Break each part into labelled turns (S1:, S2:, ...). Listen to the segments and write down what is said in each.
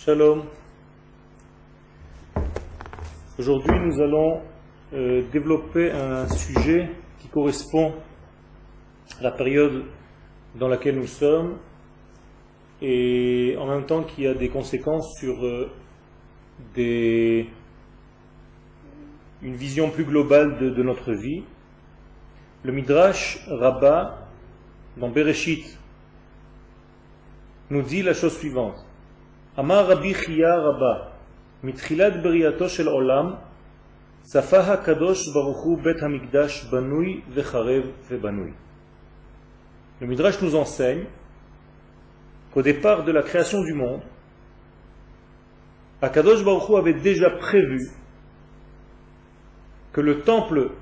S1: Shalom. Aujourd'hui, nous allons développer un sujet qui correspond à la période dans laquelle nous sommes et en même temps qui a des conséquences sur une vision plus globale de notre vie. Le Midrash Rabbah, dans Bereshit, nous dit la chose suivante. Amar Rabbi Chia Rabbah, mitchilat beriyato shel olam, safa hakadosh baruch hu bet hamikdash banui vecharev vebanui. Le Midrash nous enseigne qu'au départ de la création du monde, Akadosh Baruch Hu avait déjà prévu que le temple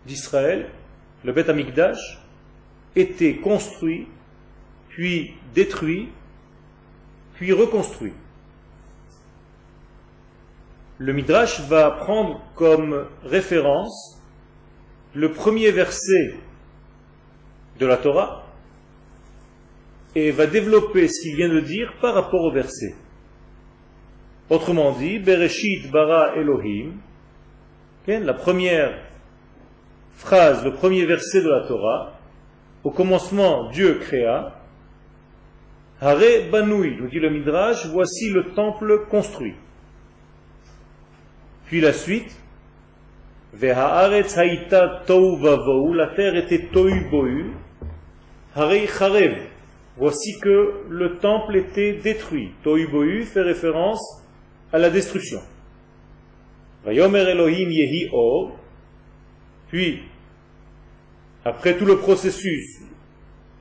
S1: d'Israël, le Bet Hamikdash, était construit, puis détruit, puis reconstruit. Le Midrash va prendre comme référence le premier verset de la Torah et va développer ce qu'il vient de dire par rapport au verset. Autrement dit, Bereshit bara Elohim, la première phrase, le premier verset de la Torah, au commencement Dieu créa, Hare Banui, nous dit le Midrash, voici le temple construit. Puis la suite, Vehaaretz haïta tohu vavou, la terre était tohu bohu, Hare Charev, voici que le temple était détruit. Tohu bohu fait référence à la destruction. Vayomer Elohim yehi or, puis, après tout le processus,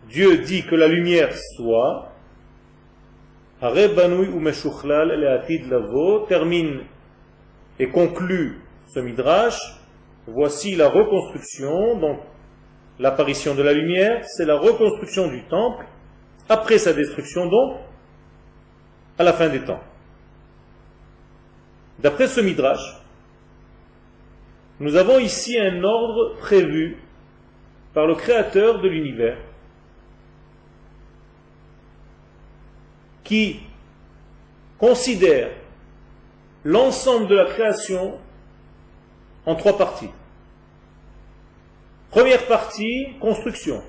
S1: Dieu dit que la lumière soit, Hare banui ou meshuchlal le'atid lavo, termine et conclut ce midrash. Voici la reconstruction, donc l'apparition de la lumière, c'est la reconstruction du temple, après sa destruction donc, à la fin des temps. D'après ce midrash, nous avons ici un ordre prévu par le Créateur de l'univers, qui considère l'ensemble de la création en trois parties. Première partie, construction.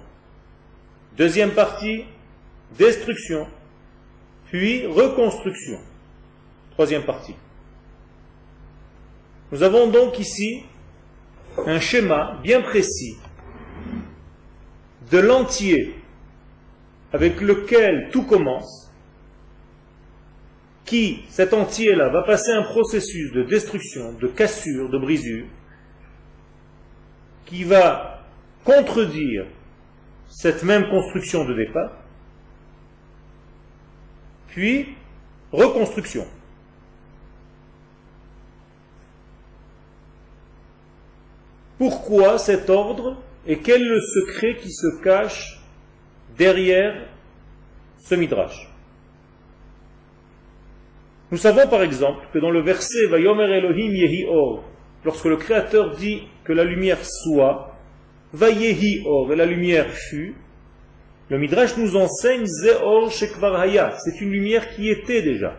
S1: Deuxième partie, destruction. Puis reconstruction. Troisième partie. Nous avons donc ici un schéma bien précis de l'entier avec lequel tout commence, qui, cet entier-là, va passer un processus de destruction, de cassure, de brisure, qui va contredire cette même construction de départ, puis reconstruction. Pourquoi cet ordre et quel est le secret qui se cache derrière ce midrash? Nous savons par exemple que dans le verset Vayomer Elohim yehi or, lorsque le Créateur dit que la lumière soit, Vayehi or, et la lumière fut, le Midrash nous enseigne Zeor shekvar haya, c'est une lumière qui était déjà.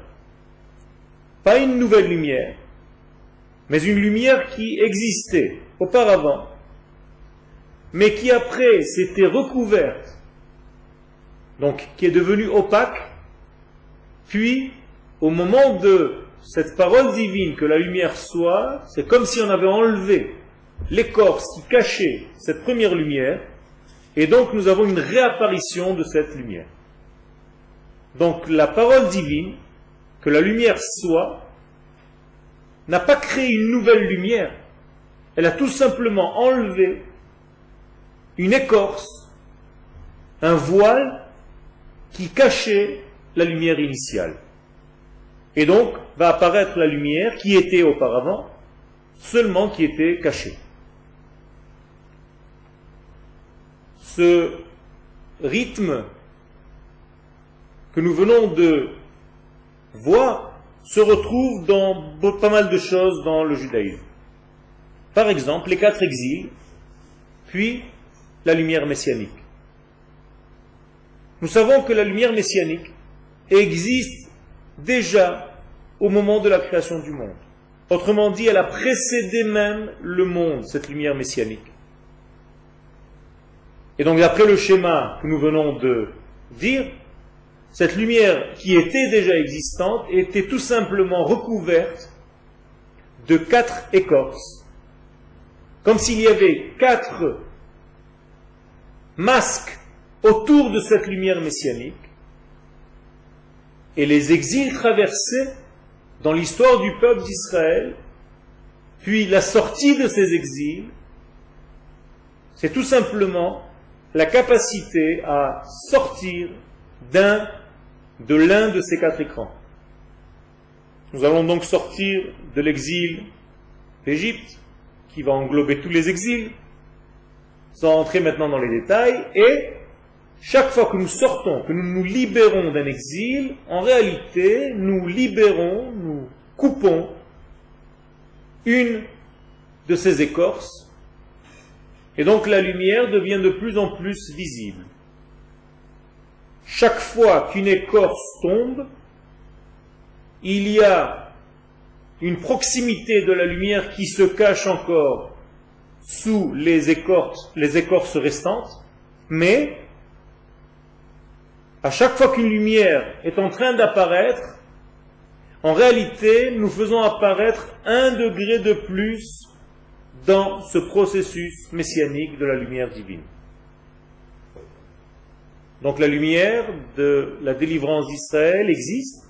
S1: Pas une nouvelle lumière, mais une lumière qui existait auparavant, mais qui après s'était recouverte, donc qui est devenue opaque, puis au moment de cette parole divine que la lumière soit, c'est comme si on avait enlevé l'écorce qui cachait cette première lumière, et donc nous avons une réapparition de cette lumière. Donc la parole divine, que la lumière soit, n'a pas créé une nouvelle lumière, elle a tout simplement enlevé une écorce, un voile qui cachait la lumière initiale. Et donc, va apparaître la lumière qui était auparavant, seulement qui était cachée. Ce rythme que nous venons de voir se retrouve dans pas mal de choses dans le judaïsme. Par exemple, les 4 exils, puis la lumière messianique. Nous savons que la lumière messianique existe déjà au moment de la création du monde. Autrement dit, elle a précédé même le monde, cette lumière messianique. Et donc, d'après le schéma que nous venons de dire, cette lumière qui était déjà existante était tout simplement recouverte de 4 écorces, comme s'il y avait 4 masques autour de cette lumière messianique, et les exils traversés dans l'histoire du peuple d'Israël, puis la sortie de ces exils, c'est tout simplement la capacité à sortir de l'un de ces 4 écrans. Nous allons donc sortir de l'exil d'Égypte, qui va englober tous les exils, sans entrer maintenant dans les détails, et chaque fois que nous sortons, que nous nous libérons d'un exil, en réalité, nous libérons, nous coupons une de ces écorces, et donc la lumière devient de plus en plus visible. Chaque fois qu'une écorce tombe, il y a une proximité de la lumière qui se cache encore sous les écorces restantes, mais à chaque fois qu'une lumière est en train d'apparaître, en réalité, nous faisons apparaître 1 degré de plus dans ce processus messianique de la lumière divine. Donc la lumière de la délivrance d'Israël existe.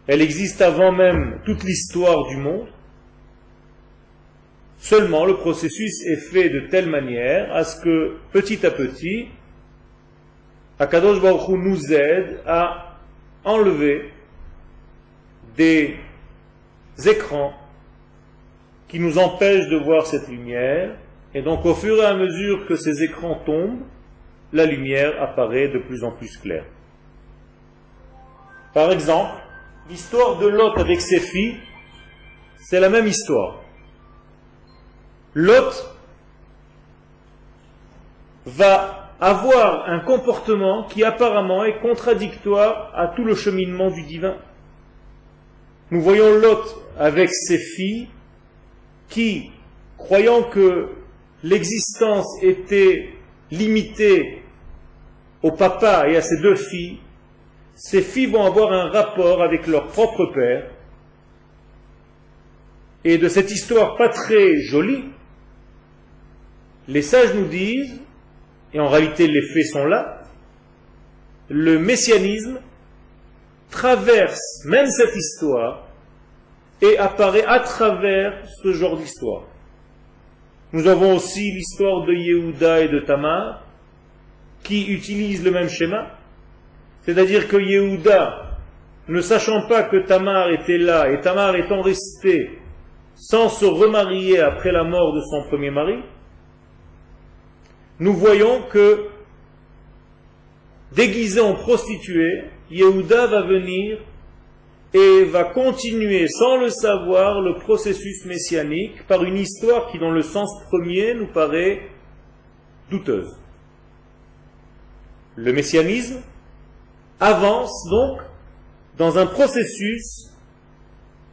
S1: Elle existe avant même toute l'histoire du monde. Seulement, le processus est fait de telle manière à ce que, petit à petit, Akadosh Baruch Hu nous aide à enlever des écrans qui nous empêchent de voir cette lumière, et donc au fur et à mesure que ces écrans tombent, la lumière apparaît de plus en plus claire. Par exemple, l'histoire de Lot avec ses filles, c'est la même histoire. Lot va avoir un comportement qui apparemment est contradictoire à tout le cheminement du divin. Nous voyons Lot avec ses filles qui, croyant que l'existence était limitée au papa et à ses 2 filles, ces filles vont avoir un rapport avec leur propre père. Et de cette histoire pas très jolie, les sages nous disent, et en réalité les faits sont là, le messianisme traverse même cette histoire et apparaît à travers ce genre d'histoire. Nous avons aussi l'histoire de Yehuda et de Tamar, qui utilisent le même schéma, c'est-à-dire que Yehuda, ne sachant pas que Tamar était là, et Tamar étant restée sans se remarier après la mort de son premier mari, nous voyons que, déguisé en prostituée, Yehuda va venir et va continuer, sans le savoir, le processus messianique par une histoire qui, dans le sens premier, nous paraît douteuse. Le messianisme avance donc dans un processus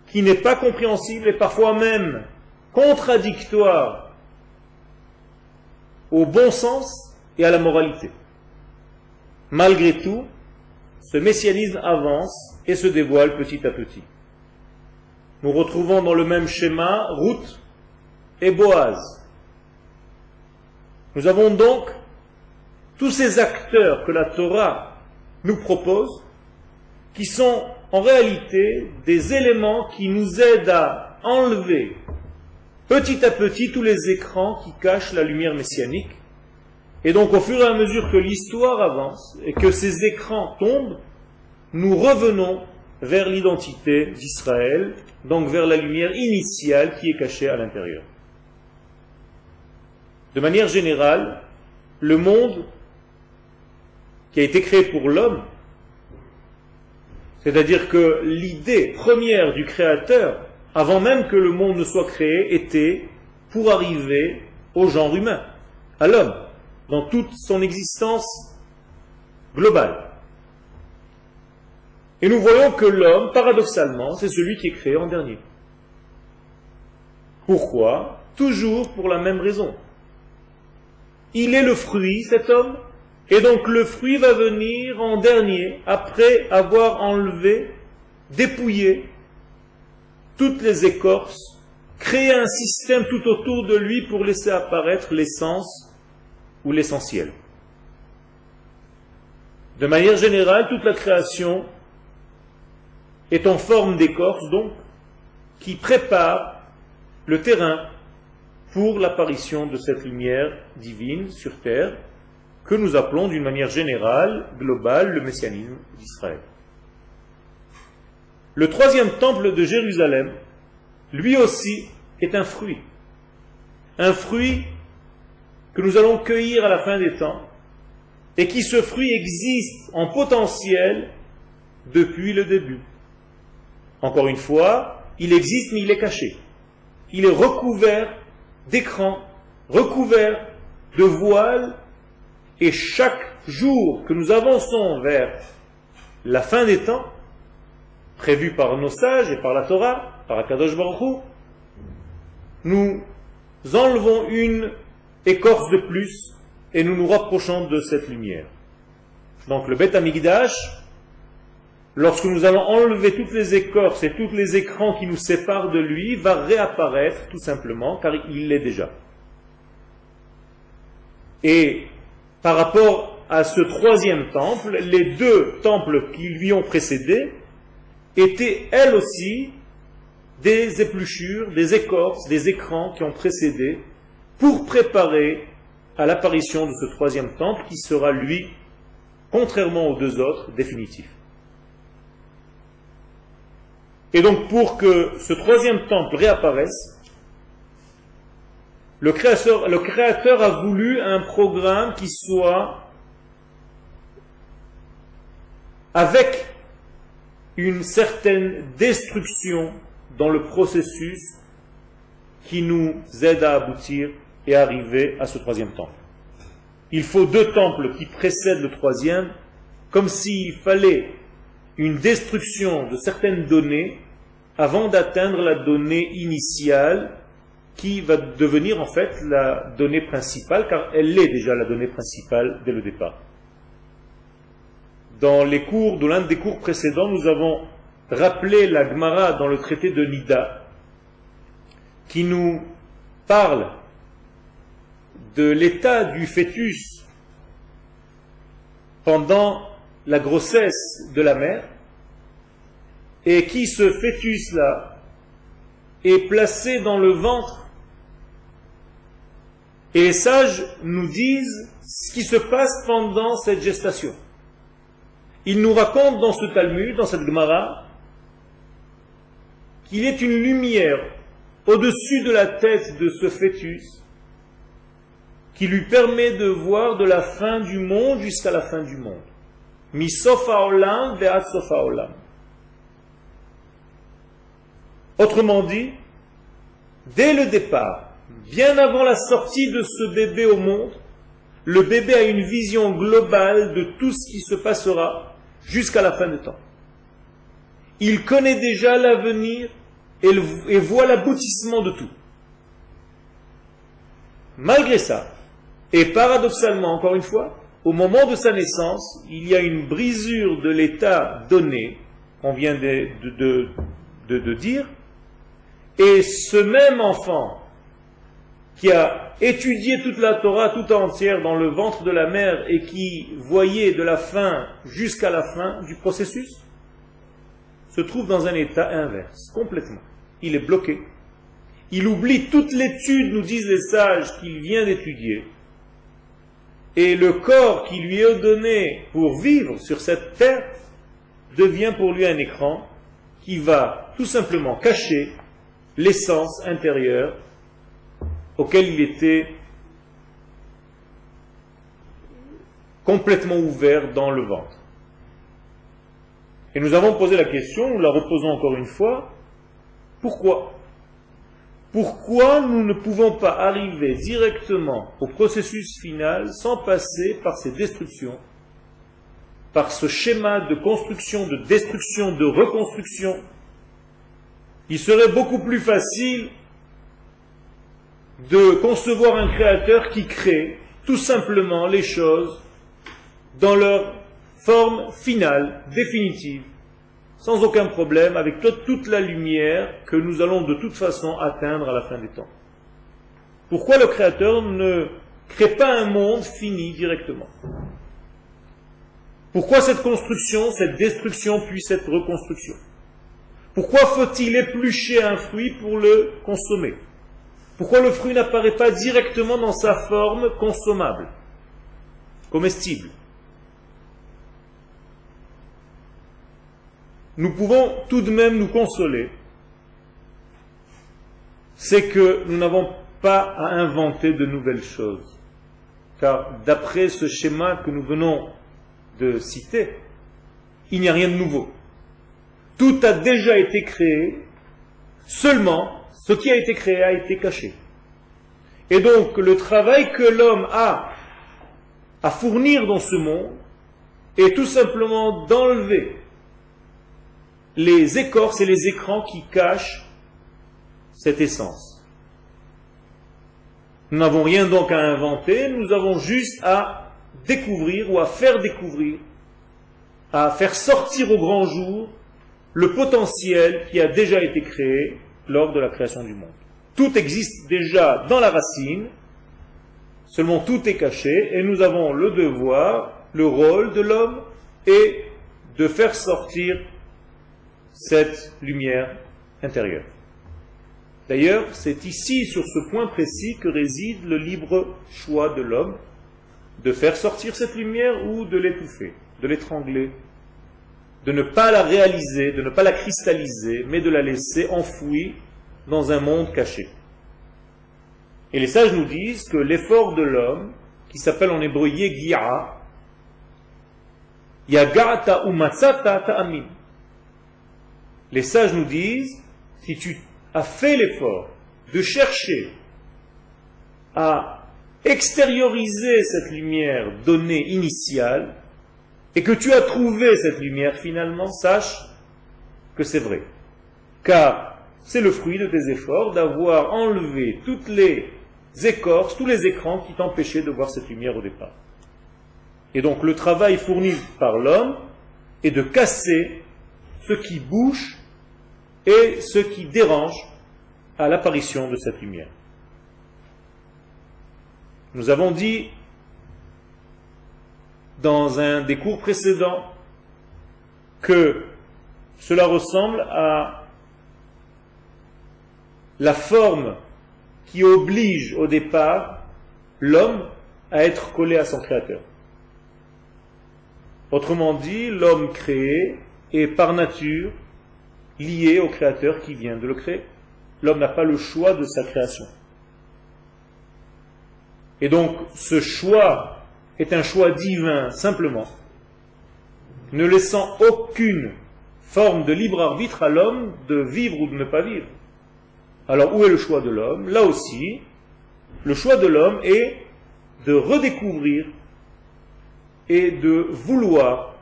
S1: qui n'est pas compréhensible et parfois même contradictoire au bon sens et à la moralité. Malgré tout, ce messianisme avance et se dévoile petit à petit. Nous retrouvons dans le même schéma Ruth et Boaz. Nous avons donc tous ces acteurs que la Torah nous propose, qui sont en réalité des éléments qui nous aident à enlever petit à petit tous les écrans qui cachent la lumière messianique. Et donc au fur et à mesure que l'histoire avance et que ces écrans tombent, nous revenons vers l'identité d'Israël, donc vers la lumière initiale qui est cachée à l'intérieur. De manière générale, le monde qui a été créé pour l'homme, c'est-à-dire que l'idée première du Créateur, avant même que le monde ne soit créé, était pour arriver au genre humain, à l'homme, dans toute son existence globale. Et nous voyons que l'homme, paradoxalement, c'est celui qui est créé en dernier. Pourquoi? Toujours pour la même raison. Il est le fruit, cet homme, et donc le fruit va venir en dernier, après avoir enlevé, dépouillé toutes les écorces, créer un système tout autour de lui pour laisser apparaître l'essence ou l'essentiel. De manière générale, toute la création est en forme d'écorce, donc, qui prépare le terrain pour l'apparition de cette lumière divine sur terre, que nous appelons d'une manière générale, globale, le messianisme d'Israël. Le troisième temple de Jérusalem, lui aussi, est un fruit. Un fruit que nous allons cueillir à la fin des temps, et qui, ce fruit, existe en potentiel depuis le début. Encore une fois, il existe, mais il est caché. Il est recouvert d'écrans, recouvert de voiles, et chaque jour que nous avançons vers la fin des temps, prévu par nos sages et par la Torah, par Akadosh Baruch Hu, nous enlevons une écorce de plus et nous nous rapprochons de cette lumière. Donc le Beth Amikdash, lorsque nous allons enlever toutes les écorces et tous les écrans qui nous séparent de lui, va réapparaître tout simplement, car il l'est déjà. Et par rapport à ce troisième temple, les deux temples qui lui ont précédé étaient elles aussi des épluchures, des écorces, des écrans qui ont précédé pour préparer à l'apparition de ce troisième temple qui sera lui, contrairement aux deux autres, définitif. Et donc pour que ce troisième temple réapparaisse, le Créateur a voulu un programme qui soit avec une certaine destruction dans le processus qui nous aide à aboutir et arriver à ce troisième temple. Il faut deux temples qui précèdent le troisième, comme s'il fallait une destruction de certaines données avant d'atteindre la donnée initiale qui va devenir en fait la donnée principale, car elle est déjà la donnée principale dès le départ. Dans l'un des cours précédents, nous avons rappelé la Gemara dans le traité de Nida, qui nous parle de l'état du fœtus pendant la grossesse de la mère, et qui, ce fœtus-là, est placé dans le ventre. Et les sages nous disent ce qui se passe pendant cette gestation. Ils nous racontent dans ce Talmud, dans cette Gemara, qu'il y a une lumière au-dessus de la tête de ce fœtus qui lui permet de voir de la fin du monde jusqu'à la fin du monde. Mi sof haolam ve'ad sof haolam. Autrement dit, dès le départ, bien avant la sortie de ce bébé au monde, le bébé a une vision globale de tout ce qui se passera jusqu'à la fin du temps. Il connaît déjà l'avenir et voit l'aboutissement de tout. Malgré ça, et paradoxalement encore une fois, au moment de sa naissance, il y a une brisure de l'état donné, qu'on vient de dire, et ce même enfant qui a étudié toute la Torah tout entière dans le ventre de la mère et qui voyait de la fin jusqu'à la fin du processus, se trouve dans un état inverse, complètement. Il est bloqué. Il oublie toute l'étude, nous disent les sages, qu'il vient d'étudier. Et le corps qui lui est donné pour vivre sur cette terre devient pour lui un écran qui va tout simplement cacher l'essence intérieure auquel il était complètement ouvert dans le ventre. Et nous avons posé la question, nous la reposons encore une fois, pourquoi ? Pourquoi nous ne pouvons pas arriver directement au processus final sans passer par ces destructions par ce schéma de construction, de destruction, de reconstruction, il serait beaucoup plus facile de concevoir un créateur qui crée tout simplement les choses dans leur forme finale, définitive, sans aucun problème, avec toute la lumière que nous allons de toute façon atteindre à la fin des temps. Pourquoi le créateur ne crée pas un monde fini directement? Pourquoi cette construction, cette destruction puis cette reconstruction? Pourquoi faut-il éplucher un fruit pour le consommer? Pourquoi le fruit n'apparaît pas directement dans sa forme consommable, comestible? Nous pouvons tout de même nous consoler, c'est que nous n'avons pas à inventer de nouvelles choses. Car d'après ce schéma que nous venons de citer, il n'y a rien de nouveau. Tout a déjà été créé, seulement ce qui a été créé a été caché. Et donc le travail que l'homme a à fournir dans ce monde est tout simplement d'enlever les écorces et les écrans qui cachent cette essence. Nous n'avons rien donc à inventer, nous avons juste à découvrir ou à faire découvrir, à faire sortir au grand jour le potentiel qui a déjà été créé lors de la création du monde. Tout existe déjà dans la racine, seulement tout est caché et nous avons le devoir, le rôle de l'homme est de faire sortir cette lumière intérieure. D'ailleurs, c'est ici, sur ce point précis, que réside le libre choix de l'homme de faire sortir cette lumière ou de l'étouffer, de l'étrangler, de ne pas la réaliser, de ne pas la cristalliser, mais de la laisser enfouie dans un monde caché. Et les sages nous disent que l'effort de l'homme, qui s'appelle en hébreu Yegi'a, Yaga'ata umatzata ta'amin. Les sages nous disent, si tu as fait l'effort de chercher à extérioriser cette lumière donnée initiale, et que tu as trouvé cette lumière finalement, sache que c'est vrai. Car c'est le fruit de tes efforts d'avoir enlevé toutes les écorces, tous les écrans qui t'empêchaient de voir cette lumière au départ. Et donc le travail fourni par l'homme est de casser ce qui bouche et ce qui dérange à l'apparition de cette lumière. Nous avons dit dans un des cours précédents que cela ressemble à la forme qui oblige au départ l'homme à être collé à son créateur. Autrement dit, l'homme créé est par nature lié au créateur qui vient de le créer. L'homme n'a pas le choix de sa création. Et donc, ce choix est un choix divin, simplement, ne laissant aucune forme de libre arbitre à l'homme de vivre ou de ne pas vivre. Alors, où est le choix de l'homme? Là aussi, le choix de l'homme est de redécouvrir et de vouloir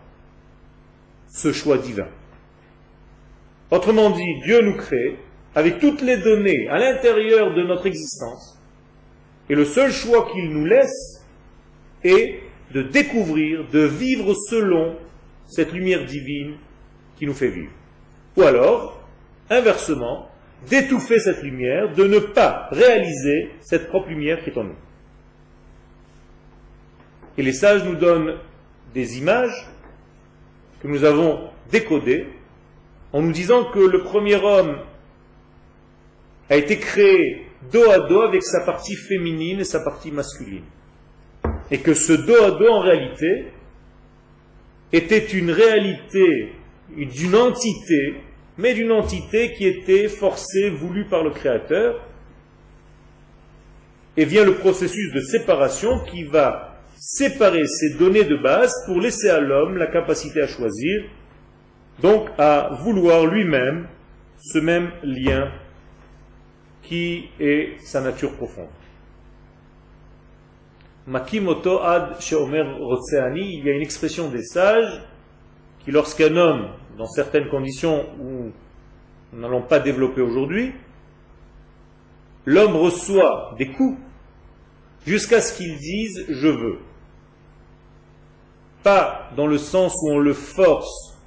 S1: ce choix divin. Autrement dit, Dieu nous crée avec toutes les données à l'intérieur de notre existence, et le seul choix qu'il nous laisse est de découvrir, de vivre selon cette lumière divine qui nous fait vivre. Ou alors, inversement, d'étouffer cette lumière, de ne pas réaliser cette propre lumière qui est en nous. Et les sages nous donnent des images que nous avons décodées en nous disant que le premier homme a été créé dos à dos avec sa partie féminine et sa partie masculine. Et que ce dos à dos, en réalité, était une réalité d'une entité, mais d'une entité qui était forcée, voulue par le Créateur, et vient le processus de séparation qui va séparer ces données de base pour laisser à l'homme la capacité à choisir, donc à vouloir lui-même ce même lien qui est sa nature profonde. Makimoto ad sheomer rotseani, il y a une expression des sages qui, lorsqu'un homme, dans certaines conditions où nous n'allons pas développer aujourd'hui, l'homme reçoit des coups jusqu'à ce qu'il dise « je veux ». Pas dans le sens où on le force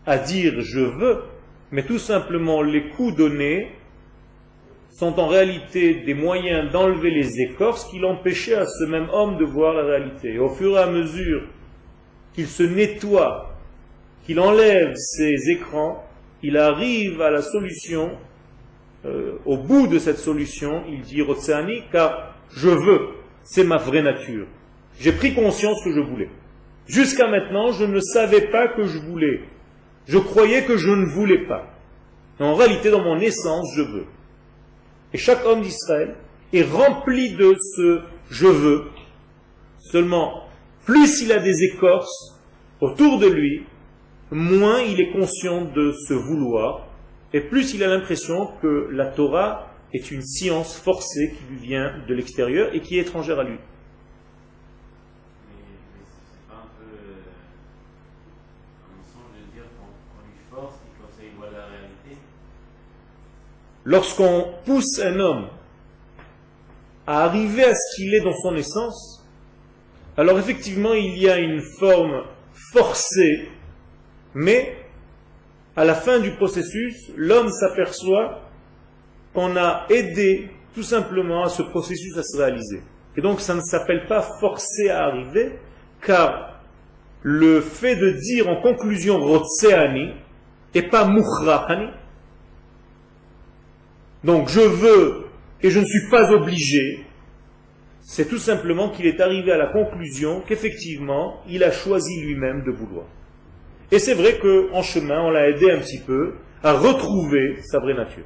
S1: à dire « je veux », mais tout simplement les coups donnés sont en réalité des moyens d'enlever les écorces qui l'empêchaient à ce même homme de voir la réalité. Et au fur et à mesure qu'il se nettoie, qu'il enlève ses écrans, il arrive à la solution, au bout de cette solution, il dit Rotseani, car je veux, c'est ma vraie nature. J'ai pris conscience que je voulais. Jusqu'à maintenant, je ne savais pas que je voulais. Je croyais que je ne voulais pas. Mais en réalité, dans mon essence, je veux. Et chaque homme d'Israël est rempli de ce « je veux ». Seulement, plus il a des écorces autour de lui, moins il est conscient de ce vouloir, et plus il a l'impression que la Torah est une science forcée qui lui vient de l'extérieur et qui est étrangère à lui.
S2: Mais c'est pas un peu un mensonge de dire qu'on lui force et comme ça il voit la réalité?
S1: Lorsqu'on pousse un homme à arriver à ce qu'il est dans son essence, alors effectivement il y a une forme forcée, mais à la fin du processus, l'homme s'aperçoit qu'on a aidé tout simplement à ce processus à se réaliser. Et donc ça ne s'appelle pas forcer à arriver, car le fait de dire en conclusion Rotseani et pas Mukhrachani, donc je veux et je ne suis pas obligé, c'est tout simplement qu'il est arrivé à la conclusion qu'effectivement il a choisi lui-même de vouloir. Et c'est vrai qu'en chemin on l'a aidé un petit peu à retrouver sa vraie nature.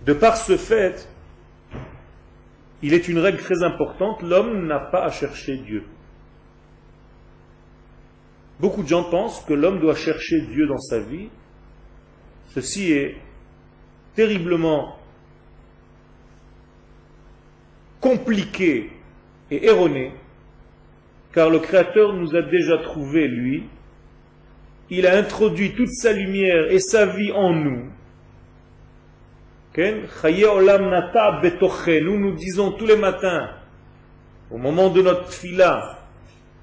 S1: De par ce fait, il est une règle très importante, l'homme n'a pas à chercher Dieu. Beaucoup de gens pensent que l'homme doit chercher Dieu dans sa vie. Ceci est terriblement compliqué et erroné, car le Créateur nous a déjà trouvé, lui. Il a introduit toute sa lumière et sa vie en nous. Nous disons tous les matins, au moment de notre tfila,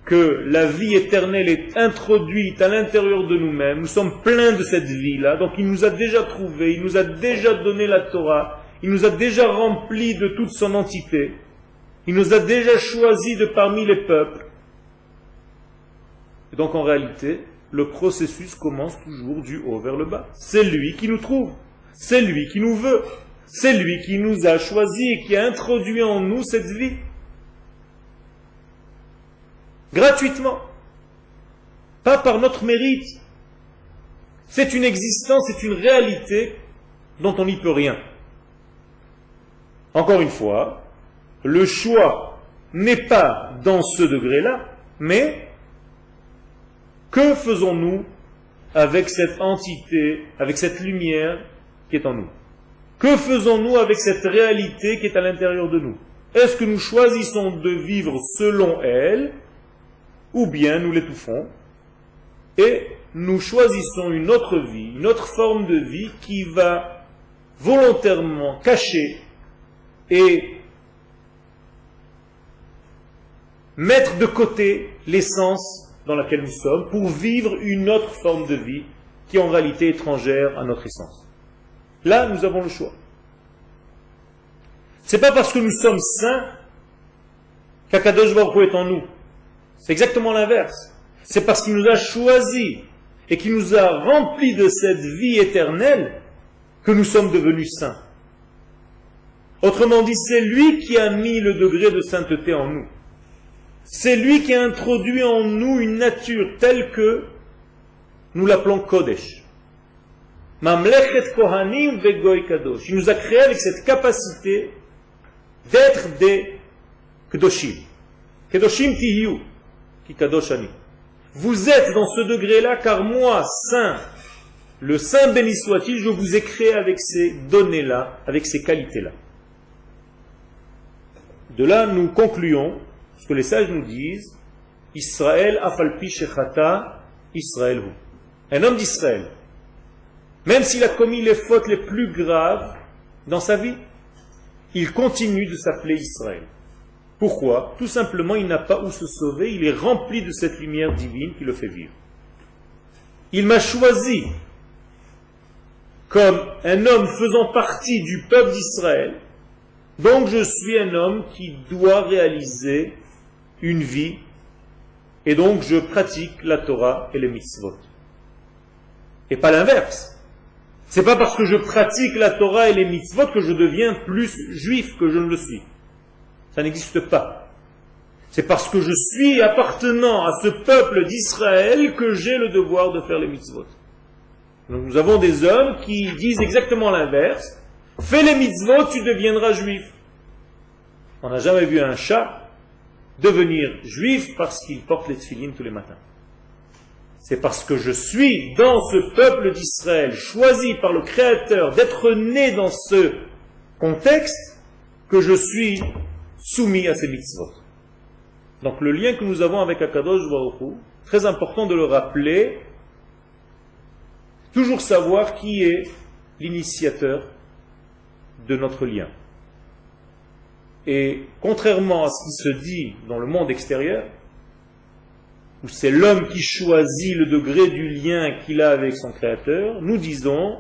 S1: que la vie éternelle est introduite à l'intérieur de nous-mêmes. Nous sommes pleins de cette vie-là. Donc il nous a déjà trouvés, il nous a déjà donné la Torah, il nous a déjà remplis de toute son entité, il nous a déjà choisis de parmi les peuples. Et donc en réalité, le processus commence toujours du haut vers le bas. C'est lui qui nous trouve, c'est lui qui nous veut, c'est lui qui nous a choisis et qui a introduit en nous cette vie. Gratuitement, pas par notre mérite. C'est une existence, c'est une réalité dont on n'y peut rien. Encore une fois, le choix n'est pas dans ce degré-là, mais que faisons-nous avec cette entité, avec cette lumière qui est en nous? Que faisons-nous avec cette réalité qui est à l'intérieur de nous? Est-ce que nous choisissons de vivre selon elle, ou bien nous l'étouffons et nous choisissons une autre vie, une autre forme de vie qui va volontairement cacher et mettre de côté l'essence dans laquelle nous sommes pour vivre une autre forme de vie qui est en réalité étrangère à notre essence. Là, nous avons le choix. C'est pas parce que nous sommes saints qu'Akadosh Baruch Hu est en nous. C'est exactement l'inverse. C'est parce qu'il nous a choisis et qu'il nous a remplis de cette vie éternelle que nous sommes devenus saints. Autrement dit, c'est lui qui a mis le degré de sainteté en nous. C'est lui qui a introduit en nous une nature telle que nous l'appelons Kodesh. Mamlechet Kohanim vegoy Kadosh. Il nous a créé avec cette capacité d'être des Kedoshim. Kedoshim tihiyu. Vous êtes dans ce degré-là, car moi, saint, le saint béni soit-il, je vous ai créé avec ces données-là, avec ces qualités-là. De là, nous concluons ce que les sages nous disent, Israël afalpi shechata Israël hu. Un homme d'Israël, même s'il a commis les fautes les plus graves dans sa vie, il continue de s'appeler Israël. Pourquoi? Tout simplement, il n'a pas où se sauver, il est rempli de cette lumière divine qui le fait vivre. Il m'a choisi comme un homme faisant partie du peuple d'Israël, donc je suis un homme qui doit réaliser une vie, et donc je pratique la Torah et les mitzvot. Et pas l'inverse. C'est pas parce que je pratique la Torah et les mitzvot que je deviens plus juif que je ne le suis. Ça n'existe pas. C'est parce que je suis appartenant à ce peuple d'Israël que j'ai le devoir de faire les mitzvot. Donc nous avons des hommes qui disent exactement l'inverse. Fais les mitzvot, tu deviendras juif. On n'a jamais vu un chat devenir juif parce qu'il porte les tefilines tous les matins. C'est parce que je suis dans ce peuple d'Israël, choisi par le Créateur d'être né dans ce contexte, que je suis soumis à ces mitzvot. Donc le lien que nous avons avec Akadosh Baruch Hu, très important de le rappeler, toujours savoir qui est l'initiateur de notre lien. Et contrairement à ce qui se dit dans le monde extérieur, où c'est l'homme qui choisit le degré du lien qu'il a avec son Créateur, nous disons,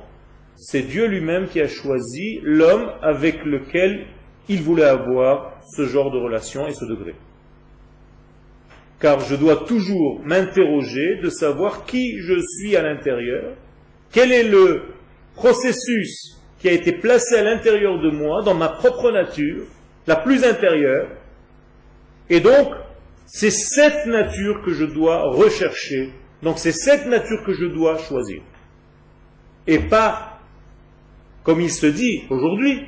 S1: c'est Dieu lui-même qui a choisi l'homme avec lequel il voulait avoir ce genre de relation et ce degré. Car je dois toujours m'interroger de savoir qui je suis à l'intérieur, quel est le processus qui a été placé à l'intérieur de moi, dans ma propre nature, la plus intérieure, et donc, c'est cette nature que je dois rechercher, donc c'est cette nature que je dois choisir. Et pas, comme il se dit aujourd'hui,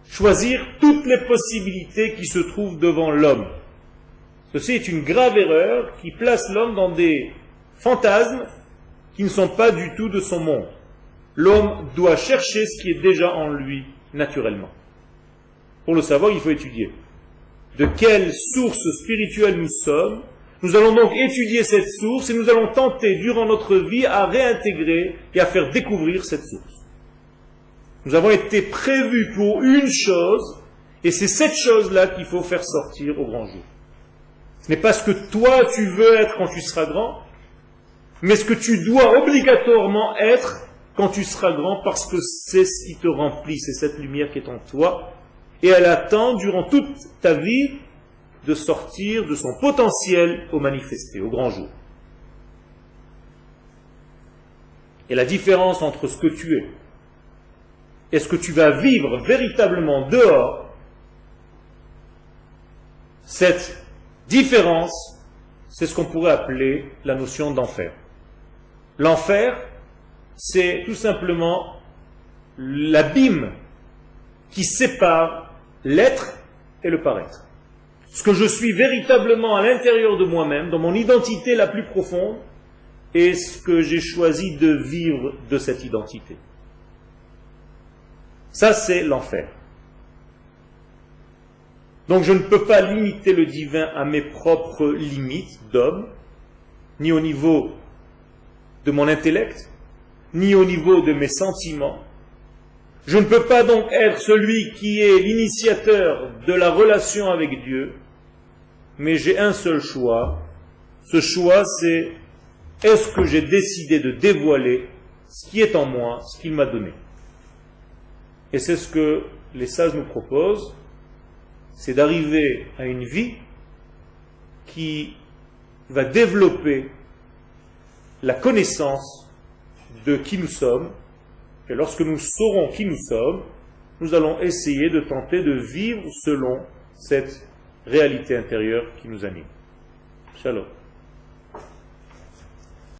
S1: choisir toutes les possibilités qui se trouvent devant l'homme. Ceci est une grave erreur qui place l'homme dans des fantasmes qui ne sont pas du tout de son monde. L'homme doit chercher ce qui est déjà en lui, naturellement. Pour le savoir, il faut étudier. De quelle source spirituelle nous sommes. Nous allons donc étudier cette source et nous allons tenter durant notre vie à réintégrer et à faire découvrir cette source. Nous avons été prévus pour une chose et c'est cette chose-là qu'il faut faire sortir au grand jour. Ce n'est pas ce que toi tu veux être quand tu seras grand, mais ce que tu dois obligatoirement être quand tu seras grand parce que c'est ce qui te remplit, c'est cette lumière qui est en toi. Et elle attend, durant toute ta vie, de sortir de son potentiel au manifesté, au grand jour. Et la différence entre ce que tu es et ce que tu vas vivre véritablement dehors, cette différence, c'est ce qu'on pourrait appeler la notion d'enfer. L'enfer, c'est tout simplement l'abîme qui sépare l'être et le paraître. Ce que je suis véritablement à l'intérieur de moi-même, dans mon identité la plus profonde, et ce que j'ai choisi de vivre de cette identité. Ça, c'est l'enfer. Donc je ne peux pas limiter le divin à mes propres limites d'homme, ni au niveau de mon intellect, ni au niveau de mes sentiments. Je ne peux pas donc être celui qui est l'initiateur de la relation avec Dieu, mais j'ai un seul choix. Ce choix, c'est est-ce que j'ai décidé de dévoiler ce qui est en moi, ce qu'il m'a donné. Et c'est ce que les sages nous proposent, c'est d'arriver à une vie qui va développer la connaissance de qui nous sommes. Et lorsque nous saurons qui nous sommes, nous allons essayer de tenter de vivre selon cette réalité intérieure qui nous anime. Shalom.